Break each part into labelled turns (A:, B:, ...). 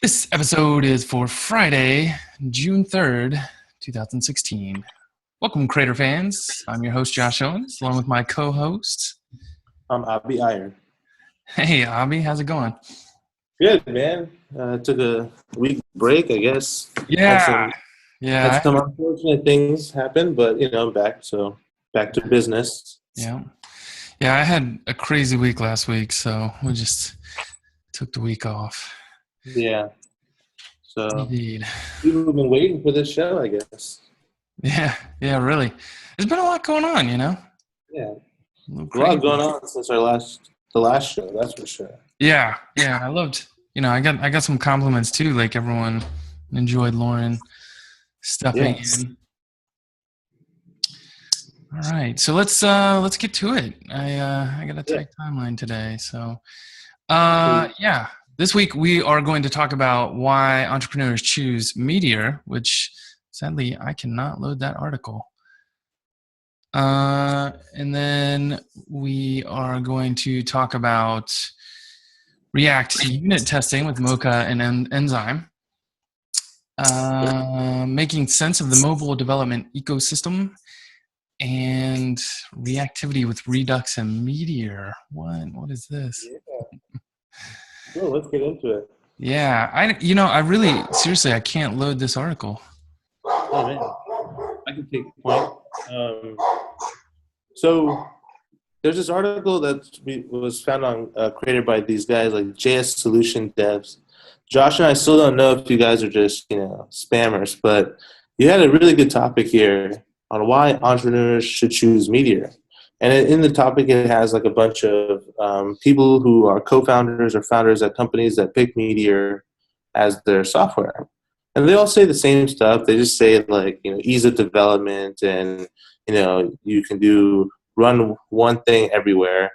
A: This episode is for Friday, June 3rd, 2016. Welcome, Crater fans. I'm your host, Josh Owens, along with my co-host.
B: I'll be iron.
A: Hey, Abby, how's it going?
B: Good, man. Took a week break, I guess. Had
A: Yeah,
B: some had
A: yeah,
B: some unfortunate things happen, but I'm back. So back to business.
A: yeah. Yeah, I had a crazy week last week, so we just took the week off.
B: Yeah. So
A: Indeed.
B: people have been waiting for this show, I guess.
A: Yeah, yeah, really. There's been a lot going on,
B: Yeah.
A: A little
B: A lot
A: crazy.
B: going on since the last show, that's for sure.
A: Yeah, yeah, I loved, I got some compliments too, like everyone enjoyed Lauren stepping
B: Yes.
A: in. All right, so let's get to it. I got a
B: Yeah.
A: tight timeline today, so
B: So,
A: yeah. This week we are going to talk about why entrepreneurs choose Meteor, which sadly I cannot load that article. And then we are going to talk about React unit testing with Mocha and Enzyme, making sense of the mobile development ecosystem, and reactivity with Redux and Meteor. What is this?
B: yeah. Cool, let's get into it.
A: Yeah, I really seriously I can't load this article.
B: Oh man. I can take the point. Um, so there's this article that was found on created by these guys like JS Solution Devs. Josh and I still don't know if you guys are just spammers, but you had a really good topic here on why entrepreneurs should choose Meteor. And in the topic, it has like a bunch of people who are co-founders or founders at companies that pick Meteor as their software. And they all say the same stuff. They just say like ease of development and you can do run one thing everywhere.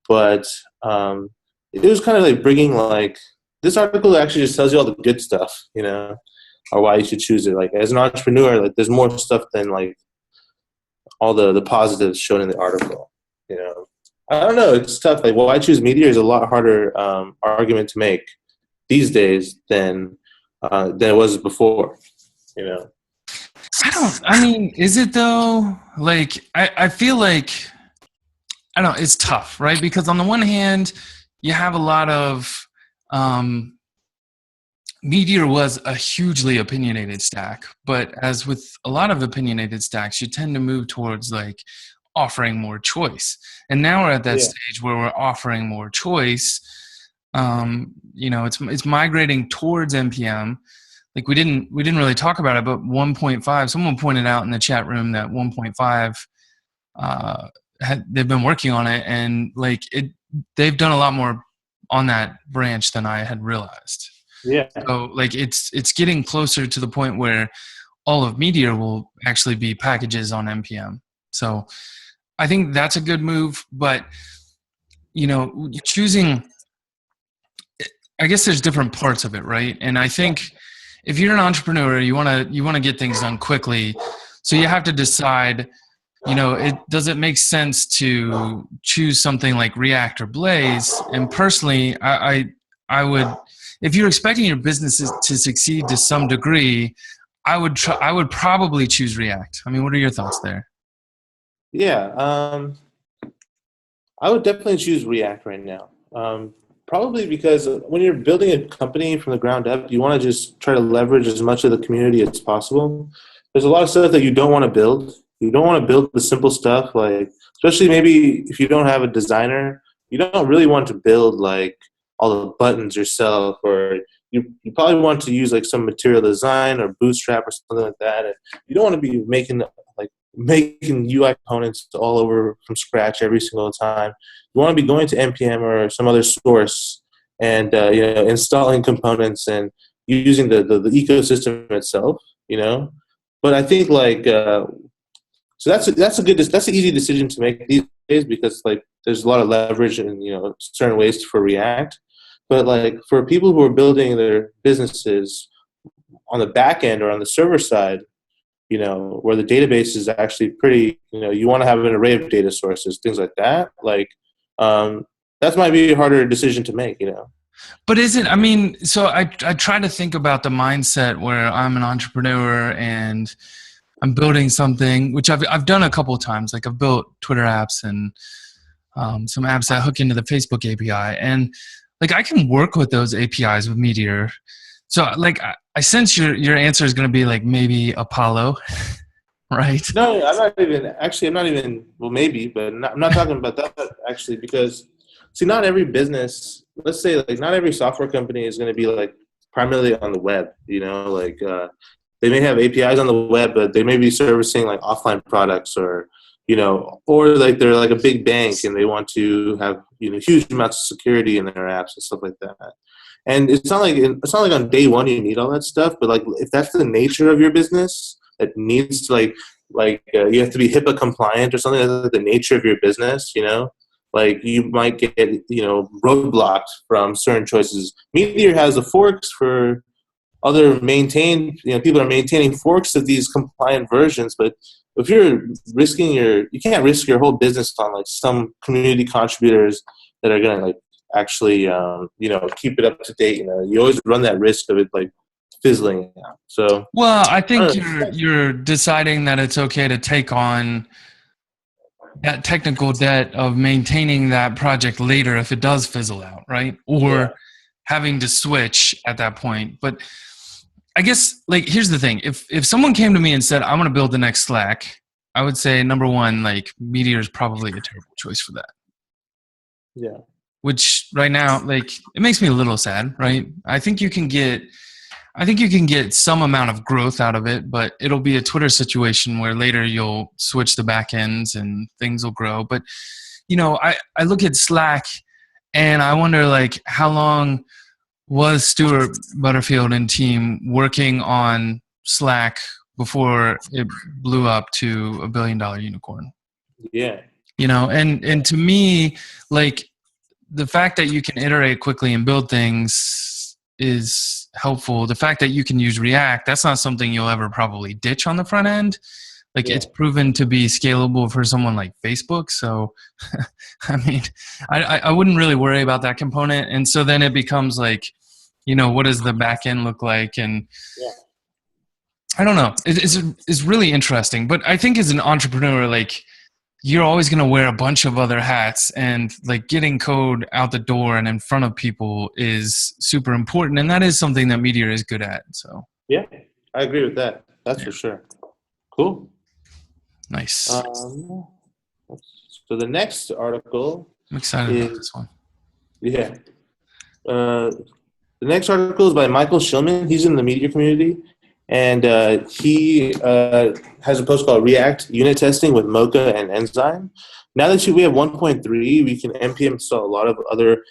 B: But it was kind of like bringing like this article actually just tells you all the good stuff, or why you should choose it. Like as an entrepreneur, like there's more stuff than like all the positives shown in the article. You know, I don't know. It's tough. Like why choose Meteor is a lot harder argument to make these days than it was before. You know.
A: I mean, is it though? Like, I feel like, I don't know, it's tough, right? Because on the one hand, you have a lot of, Meteor was a hugely opinionated stack, but as with a lot of opinionated stacks, you tend to move towards like offering more choice. And now we're at that
B: Yeah.
A: stage where we're offering more choice. It's migrating towards npm. Like we didn't really talk about it, but 1.5. Someone pointed out in the chat room that 1.5 they've been working on it, and like they've done a lot more on that branch than I had realized.
B: Yeah.
A: So like it's getting closer to the point where all of Meteor will actually be packages on npm. So I think that's a good move, but choosing, I guess there's different parts of it, right? And I think if you're an entrepreneur, you want to get things done quickly. So you have to decide, does it make sense to choose something like React or Blaze? And personally, I would, if you're expecting your businesses to succeed to some degree, I would probably choose React. I mean, what are your thoughts there?
B: Yeah. I would definitely choose React right now. Probably because when you're building a company from the ground up, you want to just try to leverage as much of the community as possible. There's a lot of stuff that you don't want to build. You don't want to build the simple stuff, like especially maybe if you don't have a designer, you don't really want to build like all the buttons yourself, or you probably want to use like some material design or Bootstrap or something like that. And you don't want to be making UI components all over from scratch every single time. You want to be going to npm or some other source and installing components and using the ecosystem itself. But I think like so that's an easy decision to make these days because like there's a lot of leverage in certain ways for React. But like for people who are building their businesses on the back end or on the server side, where the database is actually pretty, you want to have an array of data sources, things like that. Like, that might be a harder decision to make.
A: But isn't, I mean, so I try to think about the mindset where I'm an entrepreneur and I'm building something, which I've done a couple of times. Like I've built Twitter apps and some apps that hook into the Facebook API, and like I can work with those APIs with Meteor. So like I sense your answer is going to be like maybe Apollo, right?
B: No, I'm not even. Actually, I'm not even. Well, maybe, but I'm not talking about that actually because see, not every business. Let's say like not every software company is going to be like primarily on the web. You know, like they may have APIs on the web, but they may be servicing like offline products or or like they're like a big bank and they want to have huge amounts of security in their apps and stuff like that. And it's not like on day one you need all that stuff, but like if that's the nature of your business that needs to you have to be HIPAA compliant or something. That's like the nature of your business, like you might get roadblocked from certain choices. Meteor has the forks for other maintained, people are maintaining forks of these compliant versions, but if you're you can't risk your whole business on like some community contributors that are going to like actually, keep it up to date. You always run that risk of it like fizzling out. So,
A: Well, I think you're deciding that it's okay to take on that technical debt of maintaining that project later if it does fizzle out, right? Or having to switch at that point. But I guess like here's the thing. If someone came to me and said, "I'm going to build the next Slack," I would say number one, like Meteor is probably a terrible choice for that.
B: Yeah.
A: Which right now, like it makes me a little sad, right? I think you can get some amount of growth out of it, but it'll be a Twitter situation where later you'll switch the back ends and things will grow. But I look at Slack and I wonder like how long was Stuart Butterfield and team working on Slack before it blew up to $1 billion unicorn?
B: Yeah.
A: And to me, like the fact that you can iterate quickly and build things is helpful. The fact that you can use React, that's not something you'll ever probably ditch on the front end. Like it's proven to be scalable for someone like Facebook. So, I mean, I wouldn't really worry about that component. And so then it becomes like, what does the back end look like? And I don't know. It's really interesting. But I think as an entrepreneur, like you're always going to wear a bunch of other hats, and like getting code out the door and in front of people is super important. And that is something that Meteor is good at. So
B: yeah, I agree with that. That's for sure. Cool.
A: Nice.
B: So the next article,
A: I'm excited about this one.
B: Yeah. The next article is by Michael Shillman. He's in the Meteor community. And he has a post called React Unit Testing with Mocha and Enzyme. Now that we have 1.3, we can npm install a lot of other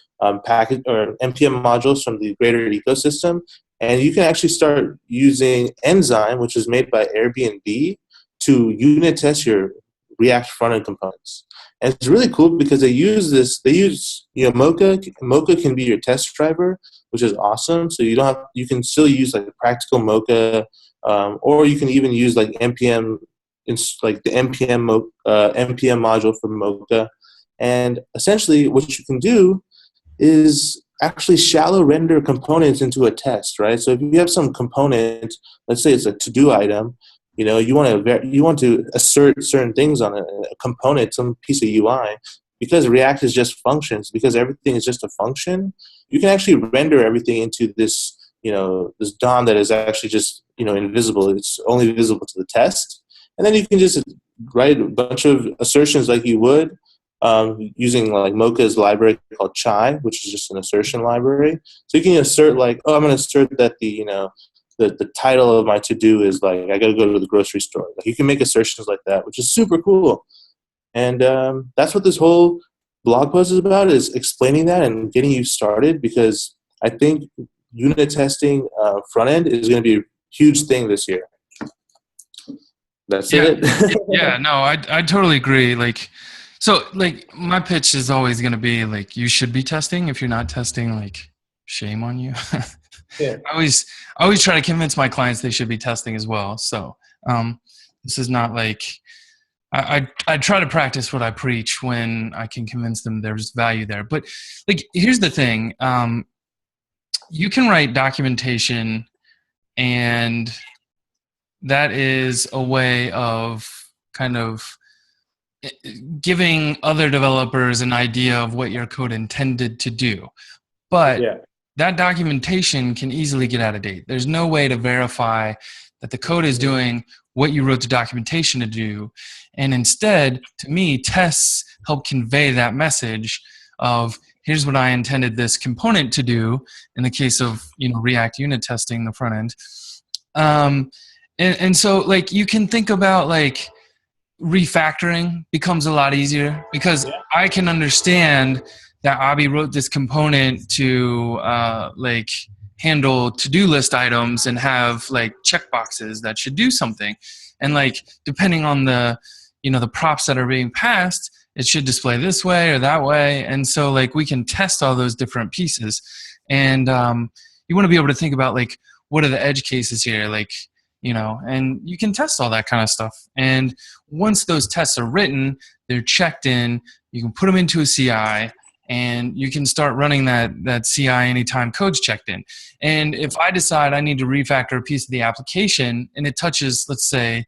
B: package or npm modules from the greater ecosystem, and you can actually start using Enzyme, which is made by Airbnb, to unit test your React front-end components. And it's really cool because they use Mocha. Mocha can be your test driver, which is awesome. So you can still use like practical Mocha, or you can even use like npm, like the npm module from Mocha. And essentially, what you can do is actually shallow render components into a test, right? So if you have some component, let's say it's a to-do item, you want to assert certain things on a component, some piece of UI, because React is just functions, because everything is just a function. You can actually render everything into this, this DOM that is actually just, invisible. It's only visible to the test. And then you can just write a bunch of assertions like you would using like Mocha's library called Chai, which is just an assertion library. So you can assert like, oh, I'm going to assert that the title of my to-do is like, I got to go to the grocery store. Like, you can make assertions like that, which is super cool. And that's what this whole blog post is about, is explaining that and getting you started, because I think unit testing front end is going to be a huge thing this year. That's it.
A: Yeah, no, I totally agree. Like, so like my pitch is always going to be like, you should be testing. If you're not testing, like shame on you.
B: Yeah.
A: I always try to convince my clients they should be testing as well. So this is not like I try to practice what I preach when I can convince them there's value there. But like, here's the thing. you can write documentation, and that is a way of kind of giving other developers an idea of what your code intended to do. But
B: Yeah.
A: that documentation can easily get out of date. There's no way to verify that the code is doing what you wrote the documentation to do. And instead, to me, tests help convey that message of here's what I intended this component to do in the case of React unit testing the front end. And so like you can think about like refactoring becomes a lot easier because I can understand that Abi wrote this component to like handle to-do list items and have like checkboxes that should do something. And like depending on the the props that are being passed, it should display this way or that way. And so like we can test all those different pieces. And you want to be able to think about like what are the edge cases here, like and you can test all that kind of stuff. And once those tests are written, they're checked in, you can put them into a CI, and you can start running that CI anytime code's checked in. And if I decide I need to refactor a piece of the application and it touches, let's say,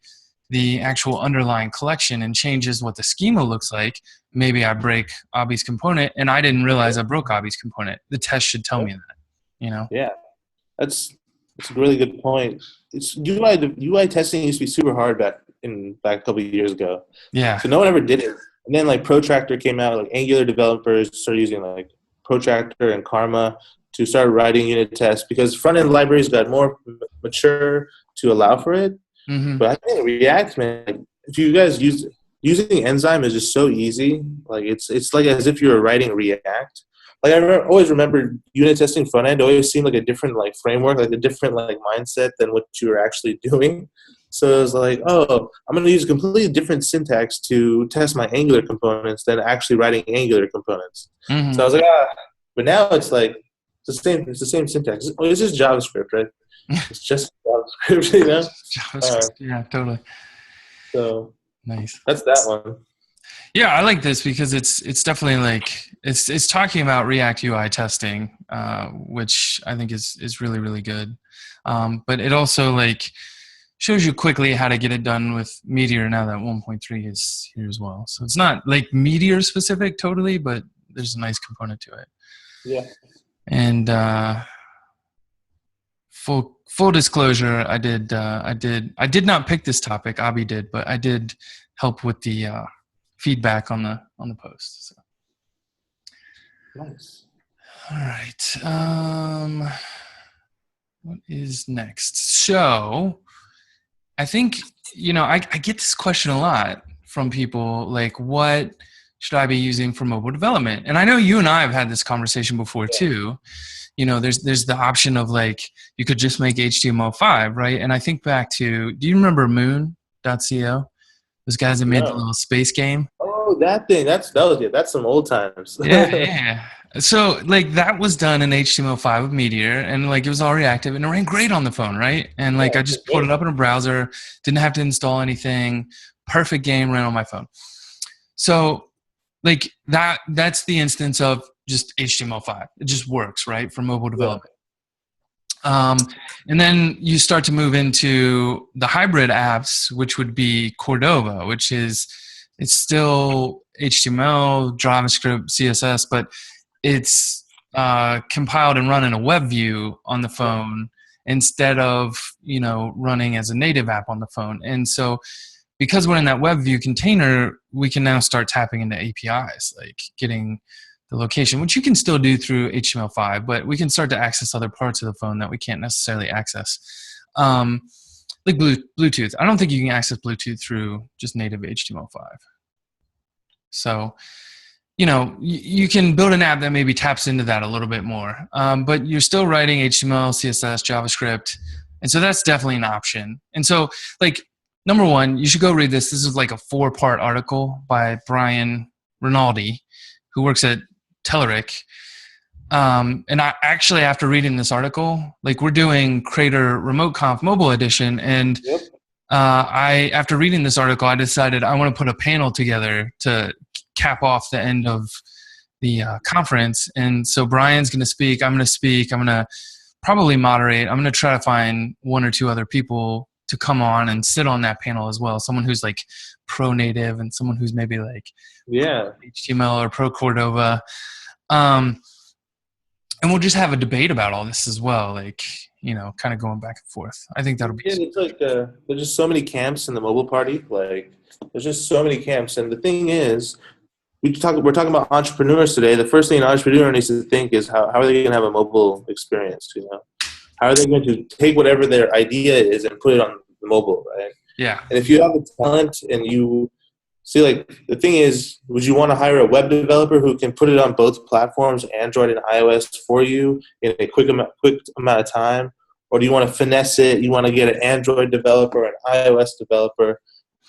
A: the actual underlying collection and changes what the schema looks like, maybe I break Abi's component and I didn't realize I broke Abi's component. The test should tell me that,
B: Yeah, that's a really good point. It's UI testing used to be super hard back a couple of years ago.
A: Yeah.
B: So no one ever did it. And then like Protractor came out, like Angular developers started using like Protractor and Karma to start writing unit tests because front end libraries got more mature to allow for it.
A: Mm-hmm.
B: But I think React, man, like, if you guys using Enzyme is just so easy. Like it's like as if you were writing React. Like I always remember unit testing front end always seemed like a different like framework, like a different like mindset than what you were actually doing. So it was like, oh, I'm going to use a completely different syntax to test my Angular components than actually writing Angular components.
A: Mm-hmm.
B: So I was like, but now it's like it's the same syntax. It's just JavaScript, right? It's just JavaScript,
A: JavaScript, yeah, totally.
B: So
A: nice.
B: That's that one.
A: Yeah, I like this because it's definitely like it's talking about React UI testing, which I think is really, really good. But it also like shows you quickly how to get it done with Meteor now that 1.3 is here as well. So it's not like Meteor specific totally, but there's a nice component to it.
B: Yeah.
A: And full disclosure, I did not pick this topic. Abi did, but I did help with the feedback on the post. So.
B: Nice.
A: All right. What is next? So I think, I get this question a lot from people, like, what should I be using for mobile development? And I know you and I have had this conversation before too. There's the option of like, you could just make HTML5, right? And I think back to, do you remember moon.co? Those guys that made the little space game?
B: Oh, that thing. That's some old times.
A: Yeah. So like that was done in HTML5 with Meteor, and like it was all reactive and it ran great on the phone, right? And like I just pulled it up in a browser, didn't have to install anything, perfect game, ran on my phone. So like that's the instance of just HTML5. It just works, right, for mobile development. And then you start to move into the hybrid apps, which would be Cordova, which is it's still HTML, JavaScript, CSS, but it's compiled and run in a web view on the phone instead of running as a native app on the phone. And so because we're in that web view container, we can now start tapping into APIs, like getting the location, which you can still do through HTML5, but we can start to access other parts of the phone that we can't necessarily access. Like Bluetooth. I don't think you can access Bluetooth through just native HTML5. So, you can build an app that maybe taps into that a little bit more, but you're still writing HTML, CSS, JavaScript, and so that's definitely an option. And so, like, number one, you should go read this. This is like a 4-part article by Brian Rinaldi, who works at Telerik. And I actually, after reading this article, like we're doing Crater Remote Conf Mobile Edition, and after reading this article, I decided I want to put a panel together to cap off the end of conference, and so Brian's going to speak. I'm going to speak. I'm going to probably moderate. I'm going to try to find one or two other people to come on and sit on that panel as well. Someone who's like pro native and someone who's maybe like HTML or pro Cordova. And we'll just have a debate about all this as well, like, you know, kind of going back and forth. I think that'll be.
B: Yeah, it's like there's just so many camps in the mobile party. Like, there's just so many camps, and the thing is, we're talking about entrepreneurs today. The first thing an entrepreneur needs to think is how are they going to have a mobile experience? You know, how are they going to take whatever their idea is and put it on the mobile, right?
A: Yeah.
B: And if you have the talent and you see, like, the thing is, would you want to hire a web developer who can put it on both platforms, Android and iOS, for you in a quick amount of time? Or do you want to finesse it? You want to get an Android developer, an iOS developer?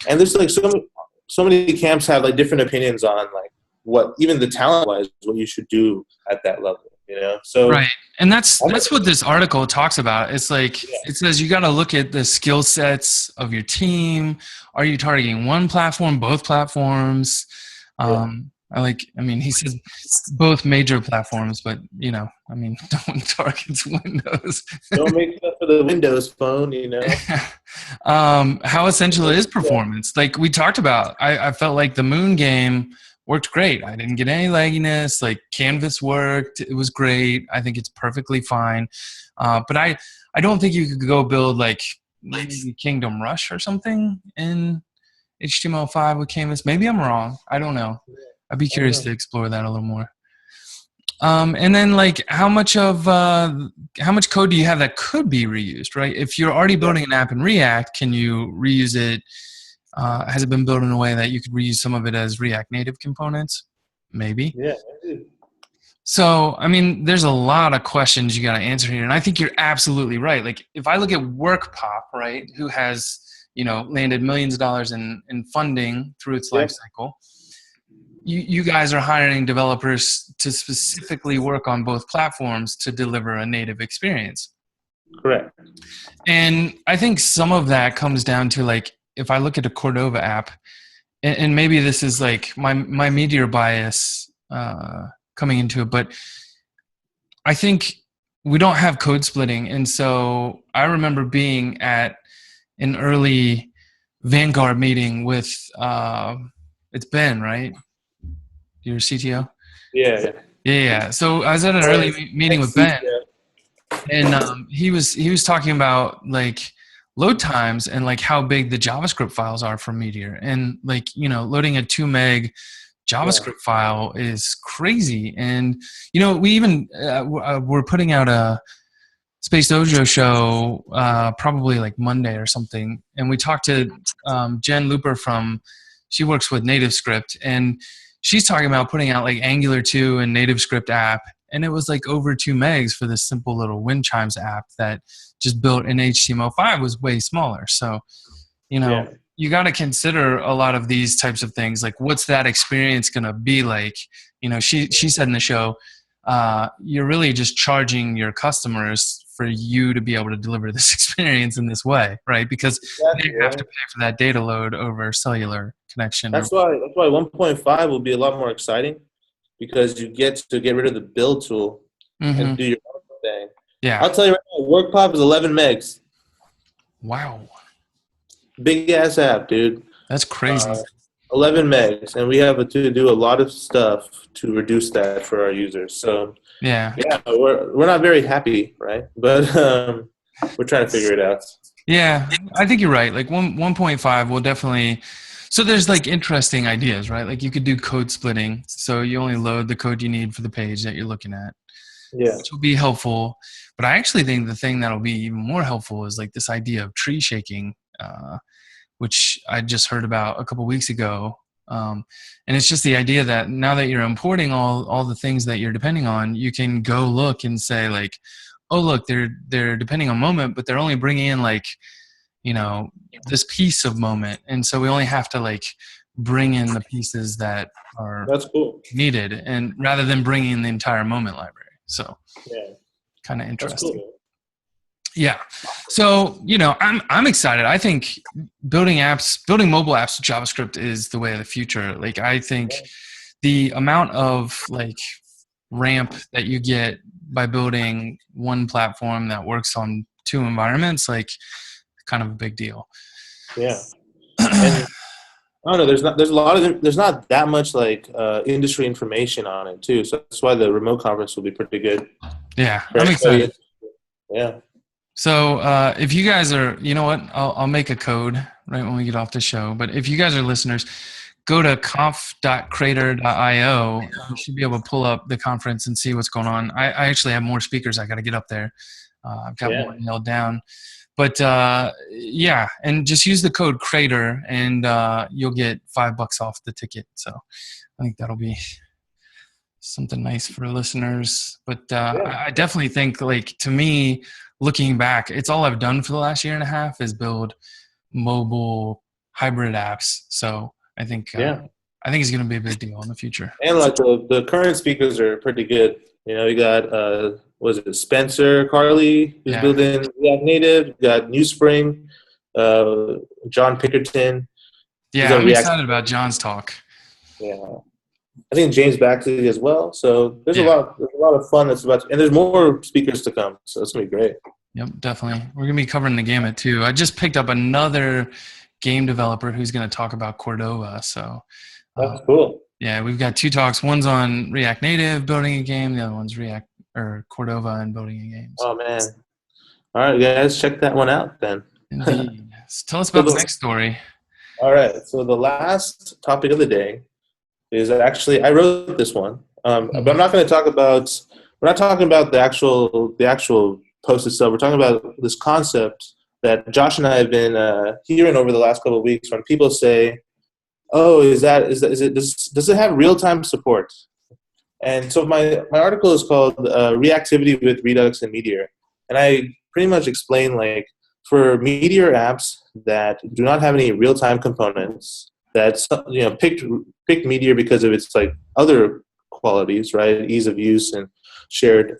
B: And there's like so many camps have like different opinions on like what, even the talent-wise, what you should do at that level. You know, so
A: right, and that's what this article talks about. It's like it says you got to look at the skill sets of your team. Are you targeting one platform, both platforms? I mean, he says both major platforms, but you know, I mean, don't target Windows.
B: Don't make stuff for the Windows phone, you know.
A: How essential is performance? Like we talked about, I felt like the Moon game worked great. I didn't get any lagginess. Like Canvas worked. It was great. I think it's perfectly fine. But I don't think you could go build like maybe Kingdom Rush or something in HTML5 with Canvas. Maybe I'm wrong. I don't know. I'd be curious to explore that a little more. And then like how much code do you have that could be reused, right? If you're already building an app in React, can you reuse it? Has it been built in a way that you could reuse some of it as React Native components? Maybe.
B: Yeah.
A: So, I mean, there's a lot of questions you got to answer here. And I think you're absolutely right. Like, if I look at WorkPop, right, who has, you know, landed millions of dollars in funding through its life cycle, you guys are hiring developers to specifically work on both platforms to deliver a native experience.
B: Correct.
A: And I think some of that comes down to, like, if I look at a Cordova app, and maybe this is like my meteor bias coming into it, but I think we don't have code splitting. And so I remember being at an early Vanguard meeting with, it's Ben, right? Your CTO? Yeah. So I was at an early meeting with Ben, and he was talking about like load times and like how big the JavaScript files are for Meteor, and like, you know, loading a 2 meg JavaScript file is crazy. And you know, we even we're putting out a Space Dojo show probably like Monday or something, and we talked to Jen Looper she works with NativeScript, and she's talking about putting out like Angular 2 and NativeScript app, and it was like over 2 megs for this simple little wind chimes app that just built in HTML5 was way smaller. So, you know, you got to consider a lot of these types of things. Like, what's that experience going to be like? You know, she said in the show, you're really just charging your customers for you to be able to deliver this experience in this way, right? Because they have to pay for that data load over cellular connection.
B: That's why 1.5 will be a lot more exciting, because you get to get rid of the build tool and do your own thing.
A: Yeah.
B: I'll tell you right now, WorkPop is 11 megs.
A: Wow.
B: Big ass app, dude.
A: That's crazy.
B: 11 megs, and we have to do a lot of stuff to reduce that for our users. So yeah, we're not very happy, right? But we're trying to figure it out.
A: Yeah, I think you're right. Like 1.5 will definitely. So there's like interesting ideas, right? Like you could do code splitting, so you only load the code you need for the page that you're looking at.
B: Yeah,
A: which will be helpful. But I actually think the thing that'll be even more helpful is like this idea of tree shaking, which I just heard about a couple weeks ago. And it's just the idea that now that you're importing all the things that you're depending on, you can go look and say like, oh look, they're depending on moment, but they're only bringing in like, you know, this piece of moment, and so we only have to like bring in the pieces that are needed, and rather than bringing in the entire moment library. So kind of interesting.
B: Cool.
A: Yeah. So, you know, I'm excited. I think building mobile apps with JavaScript is the way of the future. Like, I think the amount of like ramp that you get by building one platform that works on two environments, like kind of a big deal.
B: Yeah. And I don't know. There's not that much like industry information on it too. So that's why the remote conference will be pretty good
A: Yeah,
B: for
A: I'm
B: anybody.
A: excited.
B: Yeah.
A: So if you guys are, you know what, I'll make a code right when we get off the show. But if you guys are listeners, go to conf.crater.io. You should be able to pull up the conference and see what's going on. I actually have more speakers. I got to get up there. I've got more nailed down. But yeah, and just use the code Crater and you'll get $5 off the ticket. So I think that'll be something nice for listeners. But I definitely think, like, to me, looking back, it's all I've done for the last year and a half is build mobile hybrid apps. So I think it's going to be a big deal in the future.
B: And like the current speakers are pretty good. You know, you got was it Spencer Carley who's building React Native. You got Newspring, John Pinkerton.
A: Yeah, I'm excited about John's talk.
B: Yeah, I think James Baxley as well. So there's a lot of fun that's about to, and there's more speakers to come. So it's gonna be great.
A: Yep, definitely. We're gonna be covering the gamut too. I just picked up another game developer who's gonna talk about Cordova. So
B: that's cool.
A: Yeah, we've got 2 talks. One's on React Native building a game. The other one's Cordova and building a game.
B: So. Oh man! All right, guys, check that one out then.
A: Indeed. So tell us about the next story.
B: All right. So the last topic of the day is actually I wrote this one, but I'm not going to talk about. We're not talking about the actual post itself. We're talking about this concept that Josh and I have been hearing over the last couple of weeks when people say, "Oh, does it have real-time support?" And so my article is called "Reactivity with Redux and Meteor," and I pretty much explain like for Meteor apps that do not have any real-time components, that picked Meteor because of its like other qualities, right? Ease of use and shared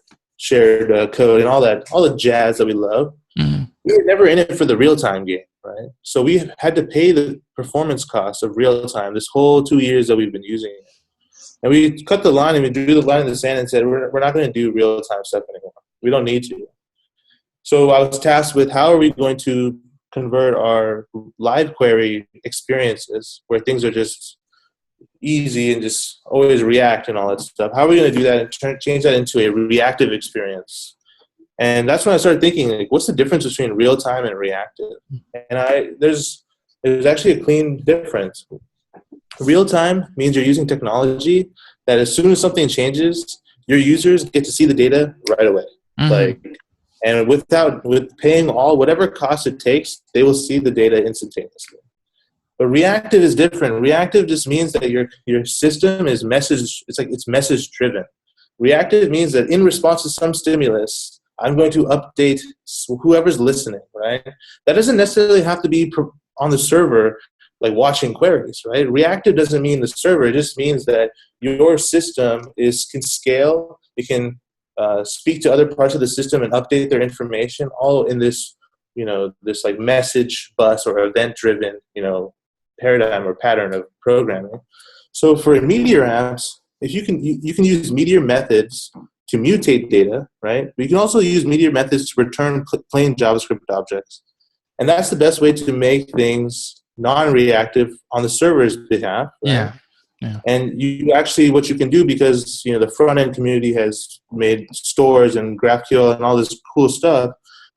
B: code and all the jazz that we love.
A: Mm-hmm.
B: We were never in it for the real-time game, right? So we had to pay the performance cost of real-time this whole 2 years that we've been using it. And we cut the line and we drew the line in the sand and said, we're not going to do real-time stuff anymore. We don't need to. So I was tasked with how are we going to convert our live query experiences where things are just easy and just always react and all that stuff. How are we going to do that and change that into a reactive experience? And that's when I started thinking, like, what's the difference between real-time and reactive? And there's actually a clean difference. Real-time means you're using technology that as soon as something changes, your users get to see the data right away.
A: Mm-hmm.
B: And with paying whatever cost it takes, they will see the data instantaneously. But reactive is different. Reactive just means that your system is it's message driven. Reactive means that in response to some stimulus, I'm going to update whoever's listening, right? That doesn't necessarily have to be on the server, like watching queries, right? Reactive doesn't mean the server. It just means that your system can scale. It can speak to other parts of the system and update their information, all in this, this like message bus or event-driven, paradigm or pattern of programming. So for Meteor apps, if you can use Meteor methods to mutate data, right? But you can also use Meteor methods to return plain JavaScript objects. And that's the best way to make things non-reactive on the server's behalf. Right?
A: Yeah.
B: And what you can do, because the front-end community has made stores and GraphQL and all this cool stuff,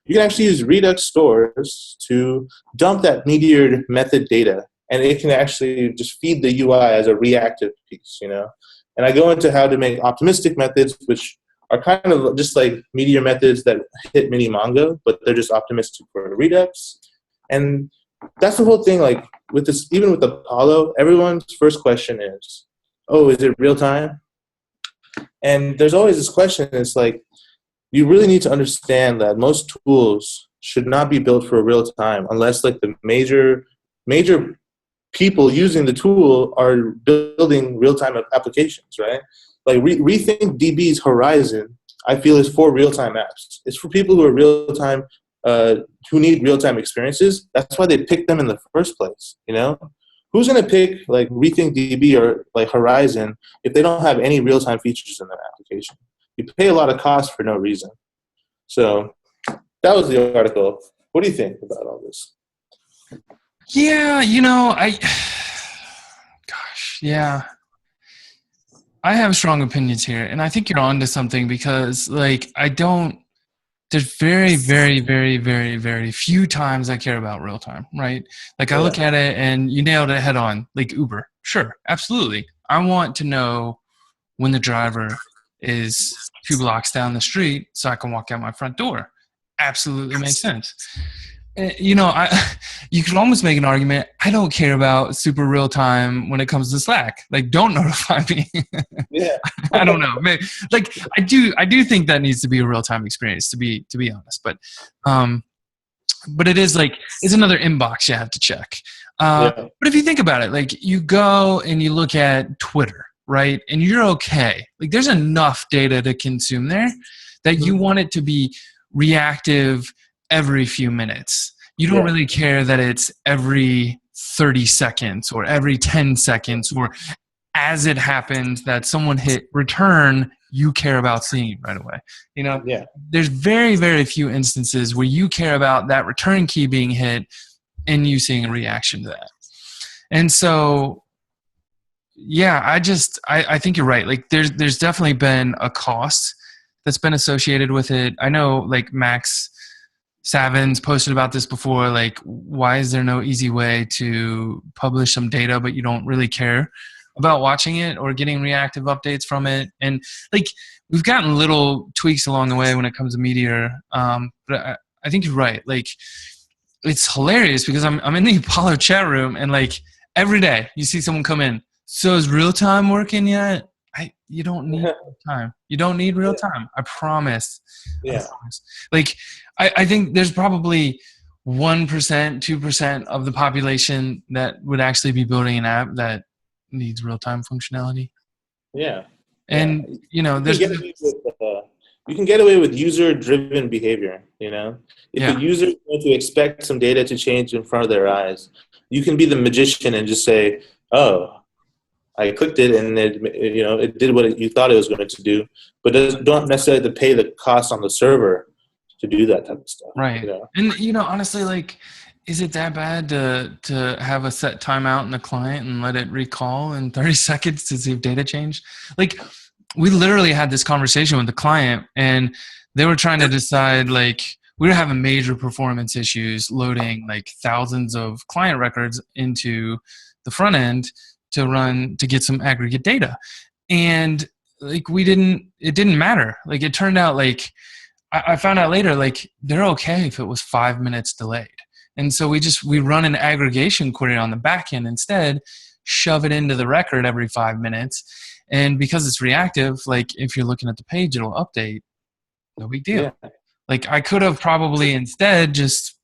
B: you can actually use Redux stores to dump that Meteor method data, and it can actually just feed the UI as a reactive piece, And I go into how to make optimistic methods, which are kind of just like Meteor methods that hit mini Mongo, but they're just optimistic for Redux. And that's the whole thing. Like with this, even with Apollo, everyone's first question is, "Oh, is it real time?" And there's always this question. It's like, you really need to understand that most tools should not be built for real time unless like the major people using the tool are building real time applications, right? Like Rethink DB's Horizon, I feel, is for real time apps. It's for people who are real time, who need real time experiences. That's why they picked them in the first place, who's going to pick like Rethink DB or like Horizon if they don't have any real-time features in their application? You pay a lot of cost for no reason. So that was the article. What do you think about all this?
A: Yeah, yeah. I have strong opinions here, and I think you're onto something because, like, there's very, very, very, very, very few times I care about real time, right? Like, I look at it and you nailed it head on, like Uber. Sure, absolutely. I want to know when the driver is 2 blocks down the street so I can walk out my front door. Absolutely makes sense. You could almost make an argument. I don't care about super real time when it comes to Slack. Like, don't notify me.
B: Yeah.
A: I don't know. Like, I do think that needs to be a real time experience. To be honest, but it is like it's another inbox you have to check. But if you think about it, like you go and you look at Twitter, right, and you're okay. Like, there's enough data to consume there that you want it to be reactive every few minutes. You don't really care that it's every 30 seconds or every 10 seconds or as it happens that someone hit return, you care about seeing right away. There's very, very few instances where you care about that return key being hit and you seeing a reaction to that. And so, yeah, I think you're right. Like, there's definitely been a cost that's been associated with it. I know, like, Max Savins posted about this before, like, why is there no easy way to publish some data but you don't really care about watching it or getting reactive updates from it? And, like, we've gotten little tweaks along the way when it comes to Meteor, but I think you're right. Like, it's hilarious because I'm in the Apollo chat room and, like, every day you see someone come in. So is real time working yet? You don't need real time. You don't need real time. I promise.
B: Yeah.
A: I promise. Like, I think there's probably 1%, 2% of the population that would actually be building an app that needs real time functionality.
B: Yeah.
A: And there's
B: you can get away with user-driven behavior. If a user is going to expect some data to change in front of their eyes, you can be the magician and just say, "Oh, I clicked it and it did what you thought it was going to do," but don't necessarily have to pay the cost on the server to do that type of stuff.
A: Right. And honestly, like, is it that bad to have a set timeout in the client and let it recall in 30 seconds to see if data changed? Like, we literally had this conversation with the client and they were trying to decide, like, we were having major performance issues loading like thousands of client records into the front end to get some aggregate data. And, like, it didn't matter. Like, it turned out, like, I found out later, like, they're okay if it was 5 minutes delayed. And so we run an aggregation query on the back end instead, shove it into the record every 5 minutes. And because it's reactive, like, if you're looking at the page, it'll update. No big deal. Yeah. Like, I could have probably instead just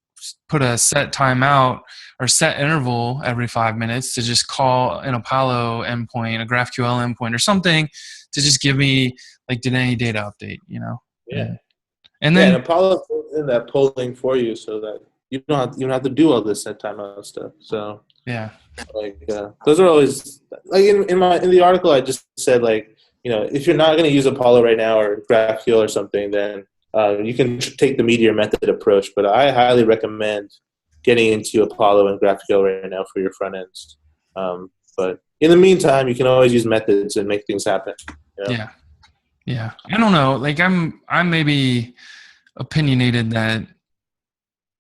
A: put a set timeout or set interval every 5 minutes to just call an Apollo endpoint, a GraphQL endpoint or something to just give me, like, did any data update,
B: Yeah.
A: And then
B: Apollo fills in that polling for you so that you don't have to do all this set timeout stuff. So
A: yeah,
B: like those are always like in the article I just said, like, if you're not going to use Apollo right now or GraphQL or something, then you can take the Meteor method approach. But I highly recommend getting into Apollo and GraphQL right now for your front ends. But in the meantime, you can always use methods and make things happen.
A: Yeah. I don't know. Like, I'm maybe opinionated that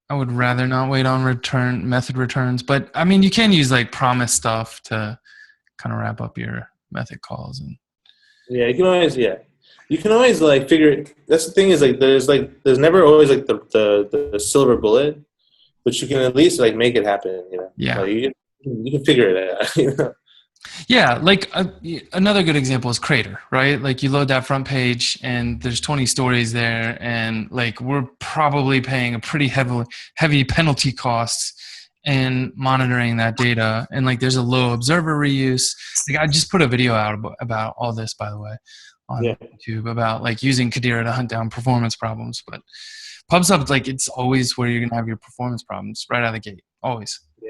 A: I would rather not wait on method returns, but I mean, you can use like promise stuff to kind of wrap up your method calls and.
B: You can always like figure. That's the thing is, like, there's never always like the silver bullet, but you can at least like make it happen.
A: Yeah.
B: Like, you can figure it out.
A: Yeah, like another good example is Crater, right? Like, you load that front page and there's 20 stories there, and like we're probably paying a pretty heavy penalty costs in monitoring that data, and like there's a low observer reuse. Like, I just put a video out about all this, by the way, on YouTube about like using Kadira to hunt down performance problems. But PubSub, like, it's always where you're gonna have your performance problems right out of the gate, always.
B: Yeah.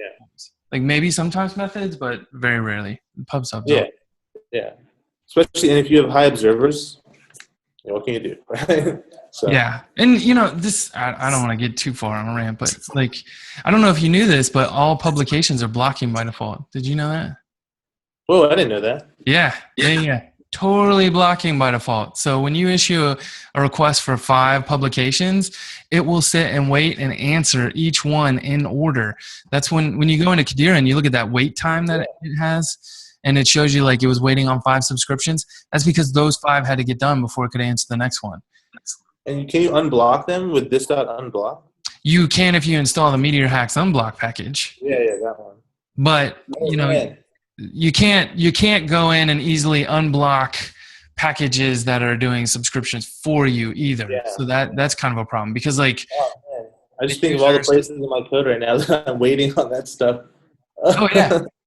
A: Like maybe sometimes methods, but very rarely. Pub subs.
B: Yeah, yeah. Especially, and if you have high observers, what can you do, right? So
A: Yeah. And this, I don't want to get too far on a rant, but like, I don't know if you knew this, but all publications are blocking by default. Did you know that?
B: whoa, I didn't know that.
A: Yeah. Totally blocking by default. So when you issue a request for 5 publications, it will sit and wait and answer each one in order. That's when you go into Kadira and you look at that wait time that it has, and it shows you like it was waiting on 5 subscriptions. That's because those 5 had to get done before it could answer the next one.
B: And can you unblock them with this.unblock?
A: You can if you install the Meteor Hacks unblock package.
B: Yeah, that one.
A: But you can't go in and easily unblock packages that are doing subscriptions for you either. Yeah. So that's kind of a problem because I
B: just think of all the places in my code right now that I'm waiting on that stuff.
A: Oh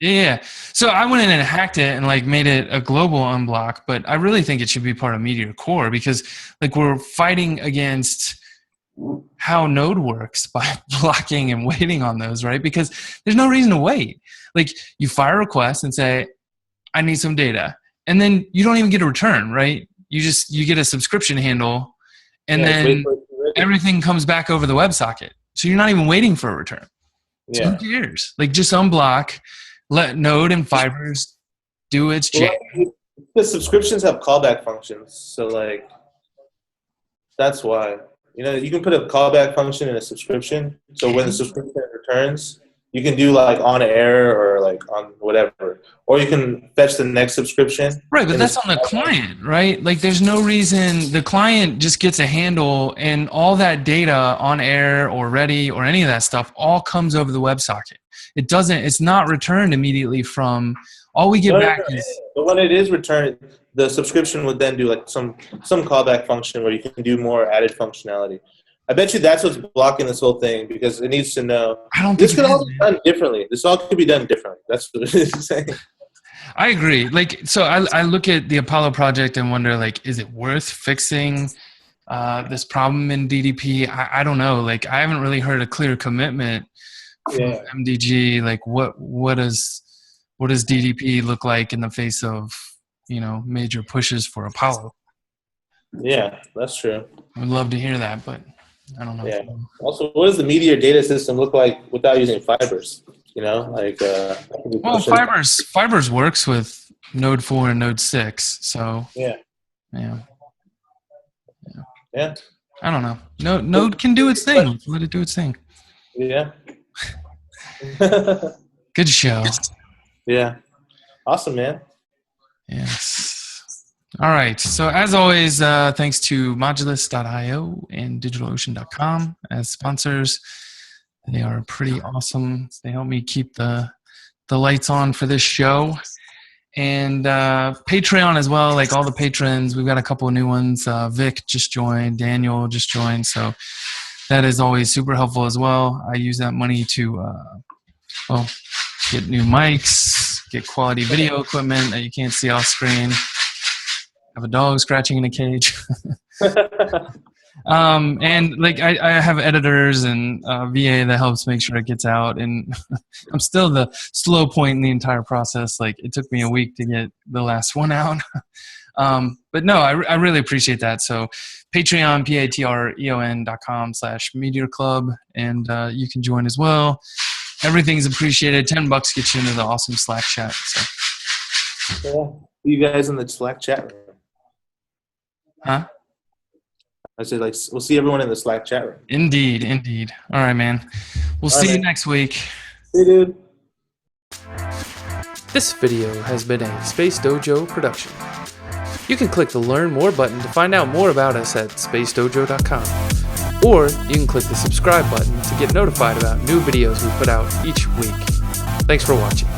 A: yeah. So I went in and hacked it and like made it a global unblock, but I really think it should be part of Meteor Core because like we're fighting against how Node works by blocking and waiting on those, right? Because there's no reason to wait. Like you fire a request and say, I need some data. And then you don't even get a return, right? You get a subscription handle and then everything comes back over the WebSocket. So you're not even waiting for a return. So who cares? Like just unblock, let Node and Fibers do its job.
B: The subscriptions have callback functions. So like, that's why. You can put a callback function in a subscription. So when the subscription returns, you can do like on air or like on whatever. Or you can fetch the next subscription.
A: Right, but that's on the client, right? Like there's no reason the client just gets a handle and all that data on air or ready or any of that stuff all comes over the WebSocket. It's not returned immediately from all we get back is.
B: But when it is returned, the subscription would then do like some callback function where you can do more added functionality. I bet you that's what's blocking this whole thing because it needs to know.
A: I don't think
B: this could all be done differently. This all could be done differently. That's what it is saying.
A: I agree. Like, so I look at the Apollo project and wonder, like, is it worth fixing this problem in DDP? I don't know. Like, I haven't really heard a clear commitment from MDG. Like, what does DDP look like in the face of major pushes for Apollo?
B: Yeah, that's true.
A: I would love to hear that, but I don't know.
B: Yeah. Also, what does the Meteor data system look like without using Fibers? Well,
A: Fibers works with Node 4 and Node 6, so
B: yeah.
A: I don't know. Node can do its thing. Let it do its thing.
B: Yeah.
A: Good show.
B: Yeah. Awesome, man.
A: Yes. All right. So as always, thanks to Modulus.io and DigitalOcean.com as sponsors. They are pretty awesome. They help me keep the lights on for this show. And Patreon as well, like all the patrons. We've got a couple of new ones. Vic just joined. Daniel just joined. So that is always super helpful as well. I use that money to get new mics, get quality video equipment that you can't see off screen. Have a dog scratching in a cage. And like I have editors and VA that helps make sure it gets out, and I'm still the slow point in the entire process. Like it took me a week to get the last one out. But no, I really appreciate that. So Patreon, patreon.com/Meteor Club, and you can join as well. Everything's appreciated. $10 gets you into the awesome Slack chat. So.
B: Yeah. See you guys in the Slack chat room.
A: Huh?
B: I said, like, we'll see everyone in the Slack chat room.
A: Indeed. All right, man. We'll see you next week.
B: See you, dude.
C: This video has been a Space Dojo production. You can click the Learn More button to find out more about us at spacedojo.com. Or you can click the subscribe button to get notified about new videos we put out each week. Thanks for watching.